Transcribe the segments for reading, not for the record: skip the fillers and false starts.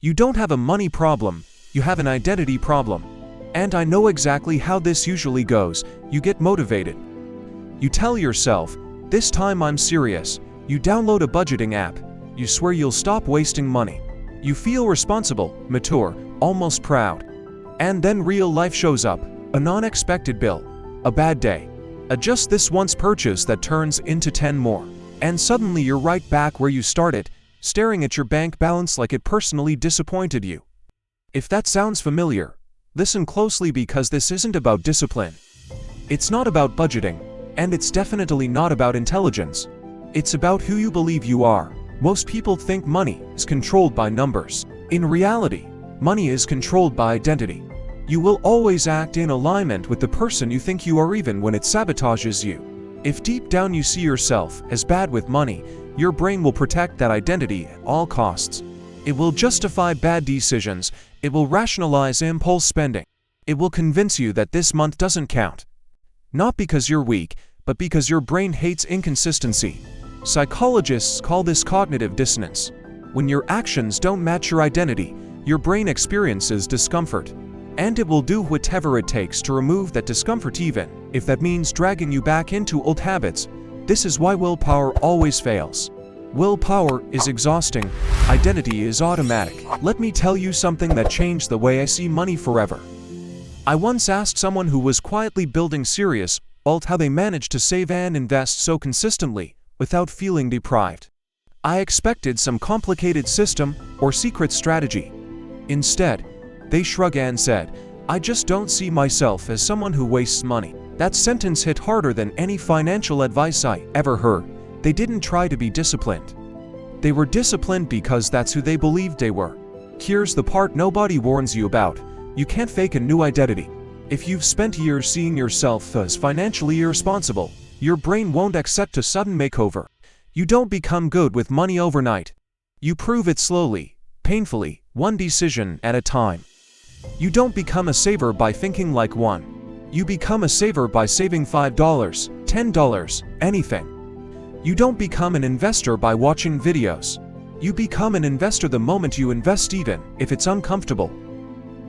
You don't have a money problem, you have an identity problem. And I know exactly how this usually goes. You get motivated. You tell yourself, this time I'm serious. You download a budgeting app. You swear you'll stop wasting money. You feel responsible, mature, almost proud. And then real life shows up. An unexpected bill. A bad day. A just this once purchase that turns into 10 more. And suddenly you're right back where you started, staring at your bank balance like it personally disappointed you. If that sounds familiar, listen closely because this isn't about discipline. It's not about budgeting, and it's definitely not about intelligence. It's about who you believe you are. Most people think money is controlled by numbers. In reality, money is controlled by identity. You will always act in alignment with the person you think you are even when it sabotages you. If deep down you see yourself as bad with money, your brain will protect that identity at all costs. It will justify bad decisions. It will rationalize impulse spending. It will convince you that this month doesn't count. Not because you're weak, but because your brain hates inconsistency. Psychologists call this cognitive dissonance. When your actions don't match your identity, your brain experiences discomfort. And it will do whatever it takes to remove that discomfort, even if that means dragging you back into old habits. This is why willpower always fails. Willpower is exhausting. Identity is automatic. Let me tell you something that changed the way I see money forever. I once asked someone who was quietly building serious wealth how they managed to save and invest so consistently without feeling deprived. I expected some complicated system or secret strategy. Instead, they shrugged and said, "I just don't see myself as someone who wastes money." That sentence hit harder than any financial advice I ever heard. They didn't try to be disciplined. They were disciplined because that's who they believed they were. Here's the part nobody warns you about. You can't fake a new identity. If you've spent years seeing yourself as financially irresponsible, your brain won't accept a sudden makeover. You don't become good with money overnight. You prove it slowly, painfully, one decision at a time. You don't become a saver by thinking like one. You become a saver by saving $5, $10, anything. You don't become an investor by watching videos. You become an investor the moment you invest, even if it's uncomfortable.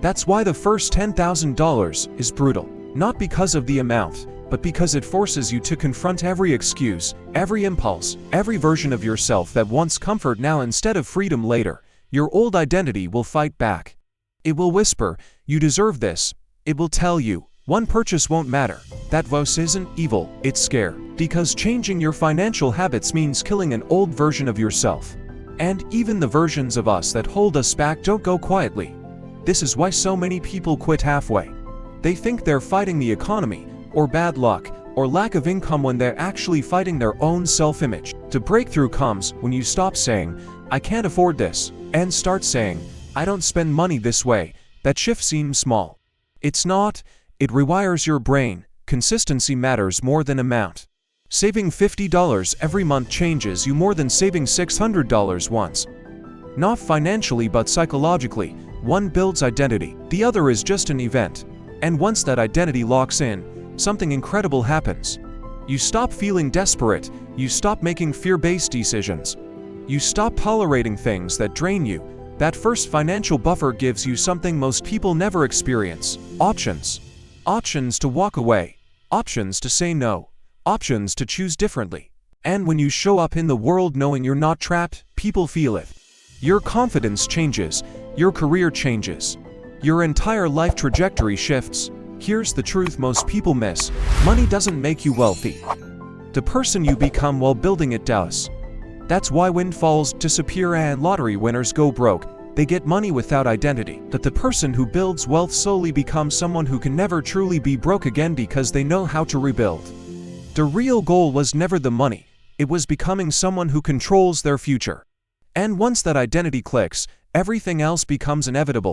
That's why the first $10,000 is brutal. Not because of the amount, but because it forces you to confront every excuse, every impulse, every version of yourself that wants comfort now instead of freedom later. Your old identity will fight back. It will whisper, "You deserve this." It will tell you, "One purchase won't matter." That voice isn't evil, it's scare. Because changing your financial habits means killing an old version of yourself. And even the versions of us that hold us back don't go quietly. This is why so many people quit halfway. They think they're fighting the economy, or bad luck, or lack of income when they're actually fighting their own self-image. The breakthrough comes when you stop saying, "I can't afford this," and start saying, "I don't spend money this way." That shift seems small. It's not. It rewires your brain. Consistency matters more than amount. Saving $50 every month changes you more than saving $600 once. Not financially but psychologically. One builds identity, the other is just an event. And once that identity locks in, something incredible happens. You stop feeling desperate, you stop making fear-based decisions. You stop tolerating things that drain you. That first financial buffer gives you something most people never experience: options. Options to walk away. Options to say no. Options to choose differently. And when you show up in the world knowing you're not trapped, people feel it. Your confidence changes. Your career changes. Your entire life trajectory shifts. Here's the truth most people miss. Money doesn't make you wealthy. The person you become while building it does. That's why windfalls disappear and lottery winners go broke. They get money without identity. That the person who builds wealth slowly becomes someone who can never truly be broke again because they know how to rebuild. The real goal was never the money. It was becoming someone who controls their future. And once that identity clicks, everything else becomes inevitable.